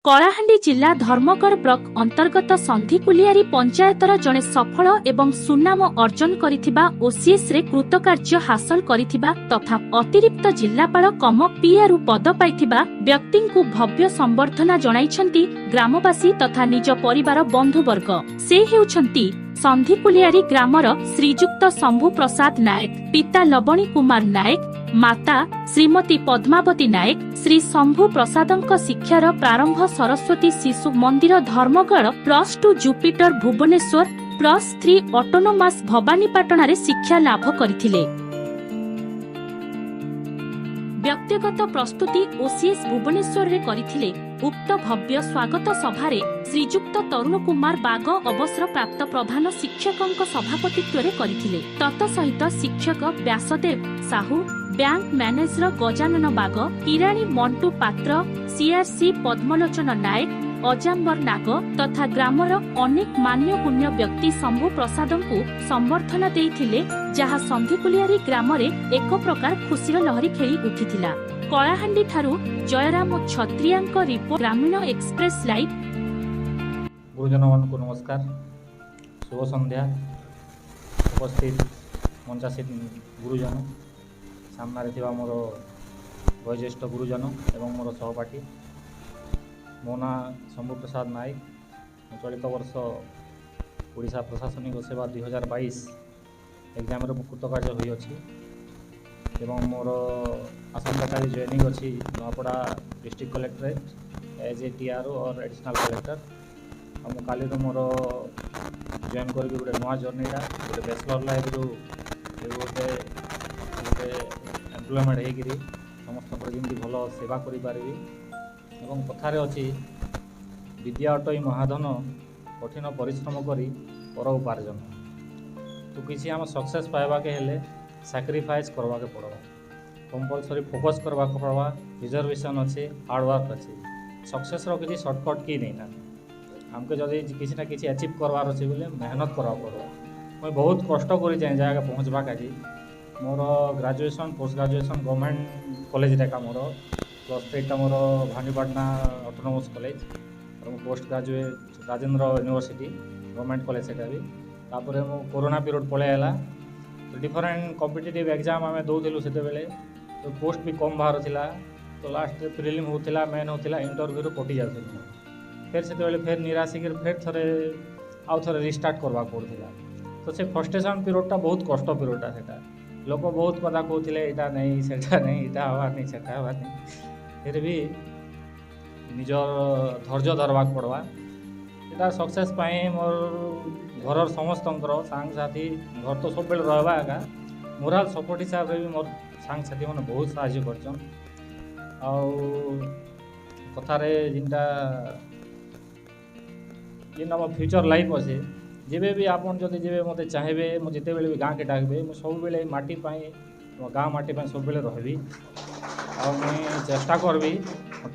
कलाहांडी जिला धर्मगढ़ ब्लॉक अंतर्गत संधिकुलियारी पंचायतर जड़े सफल एवं सुनाम अर्जन करिथिबा ओसीएस रे कृतकार्य हासिल करिथिबा तथा अतिरिक्त जिलापाल कम पीआर पद पाइथिबा व्यक्ति को भव्य संबर्धना जणाइछंती ग्रामवासी तथा निज परिवार बंधुवर्ग। से हेउछंती संधिकुलियारी ग्रामर श्रीजुक्त शंभु प्रसाद नायक, पिता लवणी कुमार नायक, माता श्रीमती पद्मावती नायक। श्री शंभु प्रसादଙ୍କ शिक्षार प्रारंभ सरस्वती शिशु मंदिर धर्मगढ़ +2 जुपिटर भुवनेश्वर +3 ऑटोनोमस भवानीपाटना शिक्षा लाभ करथिले। व्यक्तिगत प्रस्तुति ओसीएस भुवनेश्वर रे करिथिले। उक्त भव्य स्वागत सभारे श्रीजुक्त तरुण कुमार बाग अवसर प्राप्त प्रधान शिक्षकଙ୍କ सभापतित्व करिथिले। तत सहित शिक्षक व्यासदेव साहू, बैंक मैनेजर गजानन बाग, किराणी मंटू पात्र, सीआरसी पद्मलोचन नायक, अजाम्बर नाग तथा ग्रामर अनेक मान्यगुण्य व्यक्ति शंभु प्रसाद को संबर्धना देइथिले, जहा संधिकुलियारी ग्राम रे एक प्रकार खुशीर लहरी खेली उठिथिला। कलाहांडी ठारू जयराम छत्रियांक रिपोर्ट, ग्रामीण एक्सप्रेस लाइव। गुरुजन मान को नमस्कार, शुभ संध्या। उपस्थित मंचासीन गुरुजन, सामने मोर वयोज्येष्ठ गुरुजन एवं मोर सहपाठी। मो ना शंभु प्रसाद नायक। चलित वर्ष ओडिशा प्रशासनिक सेवा 2022 एग्जाम कृतकार्य होइछि एवं मोर आसंताकाली जॉइनिंग अच्छी Nuapada district collectorate as a TRO और एडिशनल कलेक्टर। मु काली मोर जॉइन करी गोटे नुआ जर्नीटा गोटे बैचलर लाइफ रू गोटे एम्प्लॉयमेंट होकर समस्त जमी भल सेवा करी एवं कथार अच्छी विद्या अटई महाधन कठिन परिश्रम करी पर उपार्जन। तो किसी आम सक्सेस पाइबा के हेले सैक्रिफाइस करवा के पड़वा, कंपलसरी फोकस करवा को पड़वा, रिजर्वेशन अच्छे, हार्डवर्क अच्छे। सक्सेस रो किसी शॉर्टकट की नहीं ना, हमके जदि किसी ना किसी अचीव करवार अच्छे बोले मेहनत करवा पड़वा। मैं बहुत कष्ट कर जगह पहुँचवा काजी। मोर graduation post graduation government college रेका मोर +3 मोर भवानीपाटना ऑटोनोमस कॉलेज और post graduate Rajendra university government college से भी। तापर मो कोरोना पीरियड पलैला, तो डिफरेंट कॉम्पिटिटिव एग्जाम आम दौलू से तो पोस्ट भी कम बाहर थिला। तो लास्ट प्रिलिम होता, मेन होता, इंटरव्यू कटि जाऊँ। फिर से फिर निराशिक फिर थे आउ थे रिस्टार्ट करवा पड़ा। तो से फ्रस्ट्रेशन पीरियडटा बहुत कष्ट पीरियडटा सेटा। लोक बहुत कथा कहते यहाँ नहीं सेटा नहीं यहाँ हवा नहीं सेटा हवा नहीं, फिर भी निजर धैर्य धरवाक पड़वा। यहाँ सक्सेस पाई मोर घर समस्त सांग साथी घर तो सब रहा एका मोराल सपोर्ट हिसाब से भी मोर सांग साथी मैंने बहुत साहय करछन। कथारे जिनटा जिन आम फ्यूचर लाइफ अच्छे जेबे भी आपन जदि जेबे मते चाहेबे मु जिते बेले भी गाँ के डाकबे मु सब बेले माटी पाई गाँ माटी पाई सब बेले रहबी और मुई चेष्टा करबी।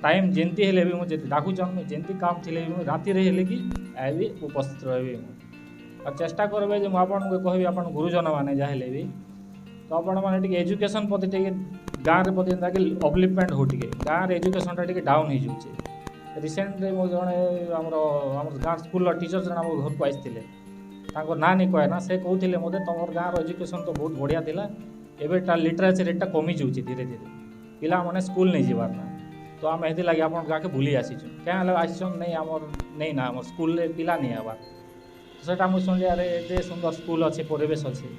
टाइम जेंती हेले भी मुझे डाकुचन मुझे जेंती काम थिले भी राति रे हेले कि आबी उपस्थित रहबी और चेष्टा करबे जे मु आपन को कहबी आपन गुरुजन माने जा हेले भी तो आपन माने टिके एजुकेशन पति टिके गाँ रे पति ताकि अपलिफ्टमेंट हो टिके गाँ रे एजुकेशन टा टिके डाउन हो जाउछे। रिसेंटली मो जणे हमर गाँ स्कूल टीचर जण हम घर को आइथिले, तांको ना नहीं कहे ना, से कहते मत तुम गाँव एजुकेशन तो बहुत बढ़िया थिला, एबेटा लिटरेसी रेटा कमी जाऊँगी धीरे धीरे, पिला माने स्कूल नहीं जीवार ना। तो आम ये लगे आप गाँव के भूली आसीचु क्या आसीचन नहीं आमर नहीं ना आम स्कूल पिला नहीं आवार। तो सेटा मुझे शुणिली अरे एते सुंदर स्कूल अच्छे परिवेश अच्छे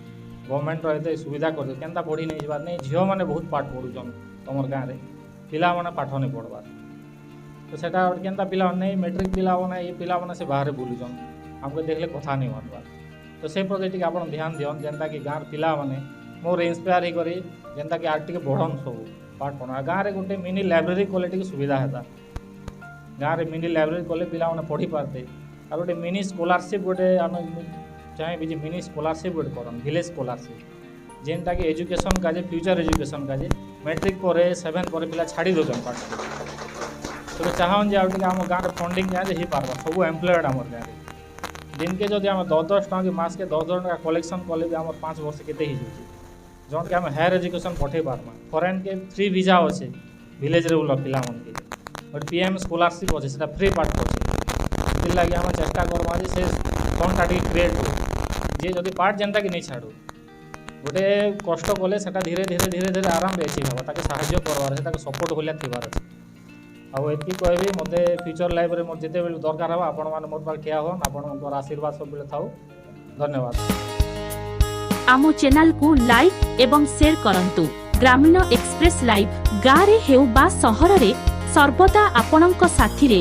गवर्नमेंट एते सुविधा कर केनता पढ़ी नहीं जीवार नहीं, झील मैंने बहुत पाठ पढ़ुचन तुम गाँव में पिला माने पाठ नहीं पढ़वार। तो सेटा केनता पिला नहीं मेट्रिक पिला मैंने ये पिला मैंने से बाहर बुलूचन हमको देखले कथा नहीं मानवा। तो से प्रति आप ध्यान दियन जेनता कि गाँव पिला माने मोर इंस्पायर होकर जेनता कि आर टिके बढ़न सब पाठ पढ़ा। गाँव में गोटे मिनी लाइब्रेरी कले टी सुविधा है, गाँव में मिनी लाइब्रेरी कले पिला माने पढ़ी पारते और गोटे मिनी स्कॉलरशिप गोटे आम चाहे मिनी स्कॉलरशिप गोटे करन विलेज स्कॉलरशिप जेनता कि एजुकेशन काजे फ्यूचर एजुकेशन काजे मैट्रिक पर 7 पर पिला छाड़ी दौन पाठ। तो चाहन जे आम गाँव फंडिंग जाए हो पार्बा सब एम्प्लॉयड आम गाँव दिन के जब आम 10-10 टका मास के 10-10 टका कलेक्शन कले भी आम 5 वर्ष के जौन के आम हायर एजुकेशन पठे पार्मा। फरेन के फ्री वीजा अच्छे विलेज रे बुला पिला मन के ଗୋଟେ PM ସ୍କଲାରସିପ୍ ଅଛି ସେଟା फ्री पाठ ଅଛି ସେଥିଲାଗି ଆମେ ଚେଷ୍ଟା କର୍ମା ଯେ ସେ ଫଣ୍ଡଟା ଟିକେ କ୍ରିଏଟ୍ ହଉ ଯେ ଯଦି ପାଠ ଯେନ୍ତା କି ନେଇ ଛାଡ଼ୁ ଗୋଟେ କଷ୍ଟ କଲେ ସେଟା ଧୀରେ ଧୀରେ ଧୀରେ ଧୀରେ ଆରାମରେ ଆଚିଭ୍ ହେବ ତାକେ ସାହାଯ୍ୟ କରବାର ଅଛି ତାକେ ସପୋର୍ଟ ଭଳିଆ ଥିବାର ଅଛି ଆଉ ଏତିକି କହିବି ମୋତେ ଫ୍ୟୁଚର୍ ଲାଇଫ୍ରେ ମୋର ଯେତେବେଳେ ଦରକାର ହେବ ଆପଣମାନେ ମୋ ପାଖରେ ଠିଆ ହୁଅନ୍ ଆପଣଙ୍କର ଆଶୀର୍ବାଦ ସବୁବେଳେ ଥାଉ ଧନ୍ୟବାଦ ଆମ ଚ୍ୟାନେଲକୁ ଲାଇକ୍ ଏବଂ ସେୟାର କରନ୍ତୁ ଗ୍ରାମୀଣ ଏକ୍ସପ୍ରେସ ଲାଇଭ୍ ଗାଁରେ ହେଉ ବା ସହରରେ ସର୍ବଦା ଆପଣଙ୍କ ସାଥିରେ